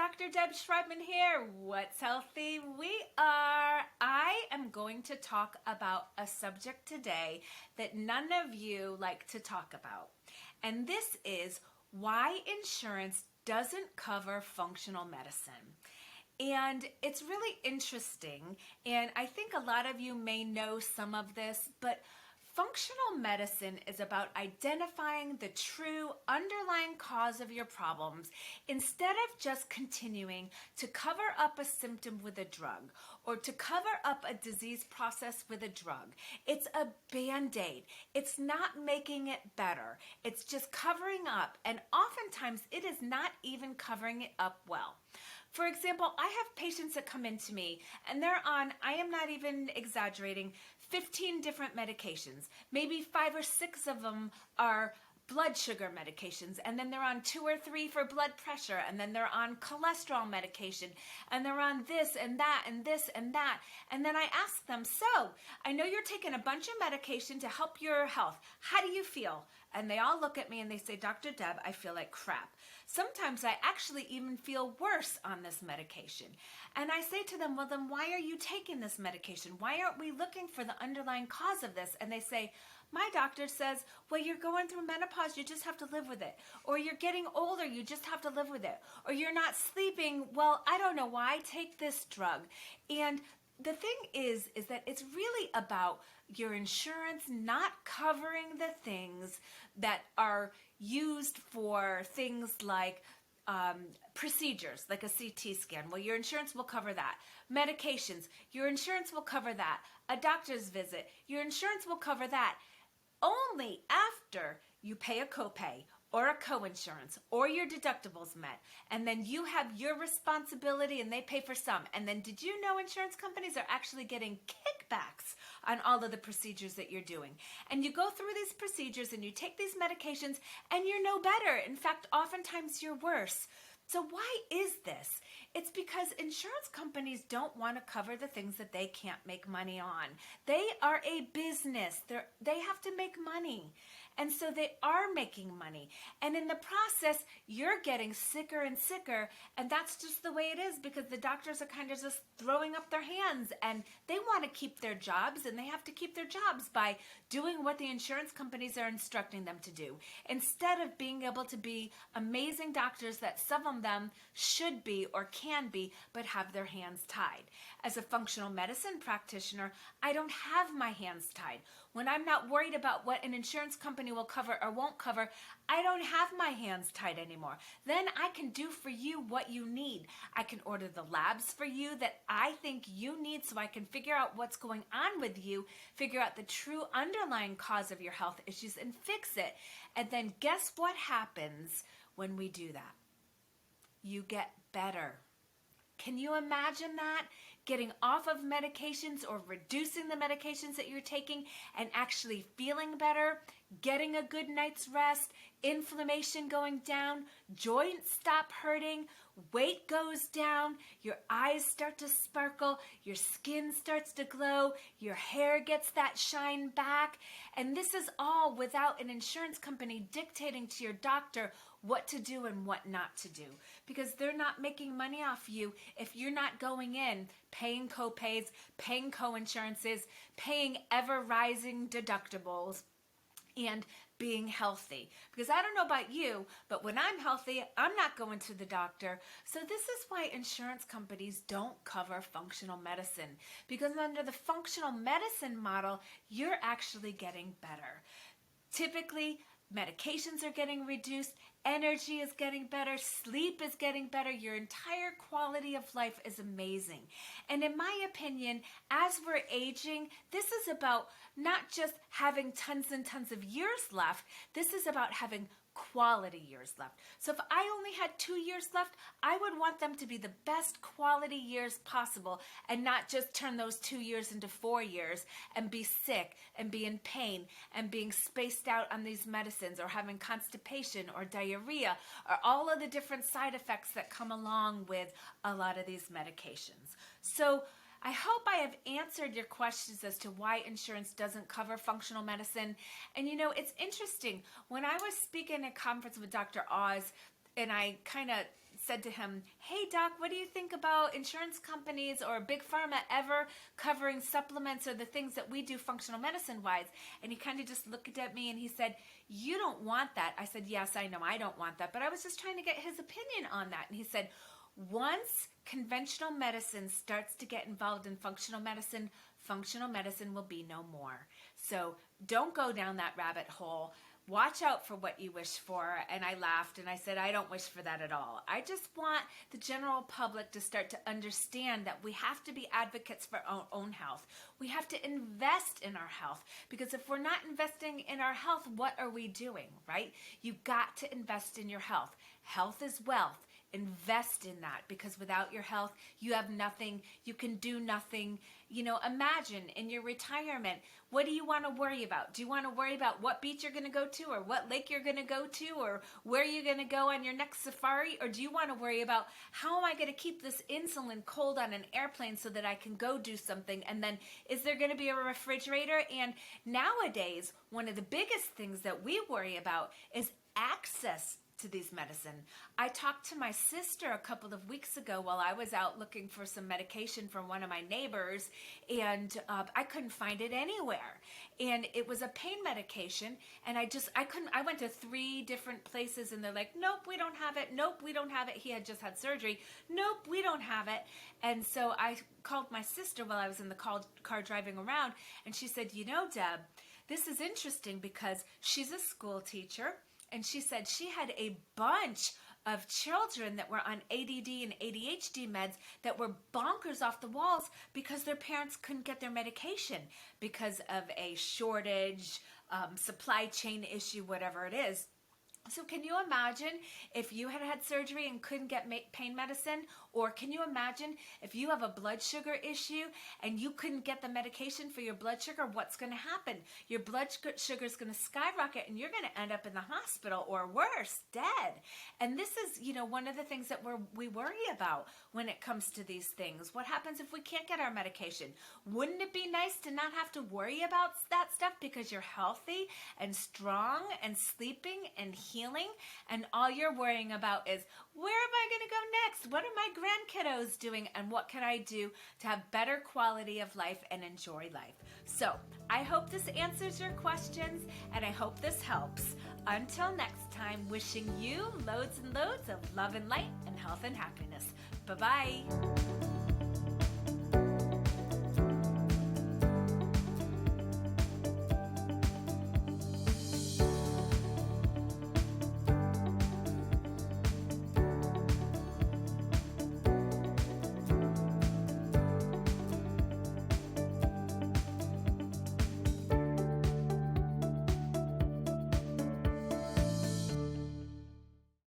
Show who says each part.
Speaker 1: Dr. Deb Schreibman here. What's healthy? We are. I am going to talk about a subject today that none of you like to talk about. And this is why insurance doesn't cover functional medicine. And it's really interesting, and I think a lot of you may know some of this, but functional medicine is about identifying the true underlying cause of your problems instead of just continuing to cover up a symptom with a drug or to cover up a disease process with a drug. It's a band-aid. It's not making it better. It's just covering up, and oftentimes it is not even covering it up well. For example, I have patients that come into me and they're on, I am not even exaggerating, 15 different medications. Maybe 5 or 6 of them are blood sugar medications, and then they're on 2 or 3 for blood pressure, and then they're on cholesterol medication, and they're on this and that and this and that. And then I ask them, so I know you're taking a bunch of medication to help your health. How do you feel? And they all look at me and they say, Dr. Deb, I feel like crap. Sometimes I actually even feel worse on this medication. And I say to them, well, then why are you taking this medication? Why aren't we looking for the underlying cause of this? And they say, my doctor says, well, you're going through menopause, you just have to live with it. Or you're getting older, you just have to live with it. Or you're not sleeping, well, I don't know why, take this drug. And the thing is that it's really about your insurance not covering the things that are used for things like procedures, like a CT scan. Well, your insurance will cover that. Medications, your insurance will cover that. A doctor's visit, your insurance will cover that. Only after you pay a copay or a coinsurance or your deductibles met, and then you have your responsibility and they pay for some. And then did you know insurance companies are actually getting kickbacks on all of the procedures that you're doing? And you go through these procedures and you take these medications and you're no better. In fact, oftentimes you're worse. So why is this? It's because insurance companies don't want to cover the things that they can't make money on. They are a business. They have to make money. And so they are making money. And in the process, you're getting sicker and sicker. And that's just the way it is, because the doctors are kind of just throwing up their hands, and they want to keep their jobs, and they have to keep their jobs by doing what the insurance companies are instructing them to do, instead of being able to be amazing doctors that some of them should be or can be, but have their hands tied. As a functional medicine practitioner, I don't have my hands tied. When I'm not worried about what an insurance company will cover or won't cover, I don't have my hands tied anymore. Then I can do for you what you need. I can order the labs for you that I think you need, so I can figure out what's going on with you, figure out the true underlying cause of your health issues, and fix it. And then guess what happens when we do that? You get better. Can you imagine that? Getting off of medications or reducing the medications that you're taking and actually feeling better, getting a good night's rest, inflammation going down, joints stop hurting, weight goes down, your eyes start to sparkle, your skin starts to glow, your hair gets that shine back. And this is all without an insurance company dictating to your doctor what to do and what not to do, because they're not making money off you if you're not going in paying copays, paying coinsurances, paying ever-rising deductibles, and being healthy. Because I don't know about you, but when I'm healthy, I'm not going to the doctor. So this is why insurance companies don't cover functional medicine, because under the functional medicine model, you're actually getting better. Typically, medications are getting reduced, energy is getting better, sleep is getting better, your entire quality of life is amazing. And in my opinion, as we're aging, this is about not just having tons and tons of years left, this is about having quality years left. So if I only had 2 years left, I would want them to be the best quality years possible, and not just turn those 2 years into 4 years and be sick and be in pain and being spaced out on these medicines, or having constipation or diarrhea, or all of the different side effects that come along with a lot of these medications. So I hope I have answered your questions as to why insurance doesn't cover functional medicine. And you know, it's interesting. When I was speaking at a conference with Dr. Oz, and I kind of said to him, "Hey doc, what do you think about insurance companies or big pharma ever covering supplements or the things that we do functional medicine wise?" And he kind of just looked at me and he said, "You don't want that." I said, "Yes, I know I don't want that, but I was just trying to get his opinion on that." And he said, "Once conventional medicine starts to get involved in functional medicine will be no more. So don't go down that rabbit hole. Watch out for what you wish for." And I laughed and I said, "I don't wish for that at all. I just want the general public to start to understand that we have to be advocates for our own health. We have to invest in our health, because if we're not investing in our health, what are we doing, right? You got to invest in your health. Health is wealth. Invest in that, because without your health, you have nothing. You can do nothing. Imagine in your retirement, what do you want to worry about? Do you want to worry about what beach you're going to go to, or what lake you're going to go to, or where you're going to go on your next safari? Or do you want to worry about, how am I going to keep this insulin cold on an airplane so that I can go do something? And then, is there going to be a refrigerator? And nowadays, one of the biggest things that we worry about is access to these medicine. I talked to my sister a couple of weeks ago while I was out looking for some medication from one of my neighbors, and I couldn't find it anywhere. And it was a pain medication, and I went to 3 different places, and they're like, "Nope, we don't have it. Nope, we don't have it." He had just had surgery. "Nope, we don't have it." And so I called my sister while I was in the car driving around, and she said, "Deb, this is interesting," because she's a school teacher. And she said she had a bunch of children that were on ADD and ADHD meds that were bonkers off the walls because their parents couldn't get their medication because of a shortage, supply chain issue, whatever it is. So can you imagine if you had surgery and couldn't get pain medicine? Or can you imagine if you have a blood sugar issue and you couldn't get the medication for your blood sugar? What's going to happen? Your blood sugar is going to skyrocket and you're going to end up in the hospital, or worse, dead. And this is, one of the things that we worry about when it comes to these things. What happens if we can't get our medication? Wouldn't it be nice to not have to worry about that stuff because you're healthy and strong and sleeping and healing, and all you're worrying about is, where am I going to go next? What are my grandkiddos doing? And what can I do to have better quality of life and enjoy life? So I hope this answers your questions, and I hope this helps. Until next time, wishing you loads and loads of love and light and health and happiness. Bye-bye.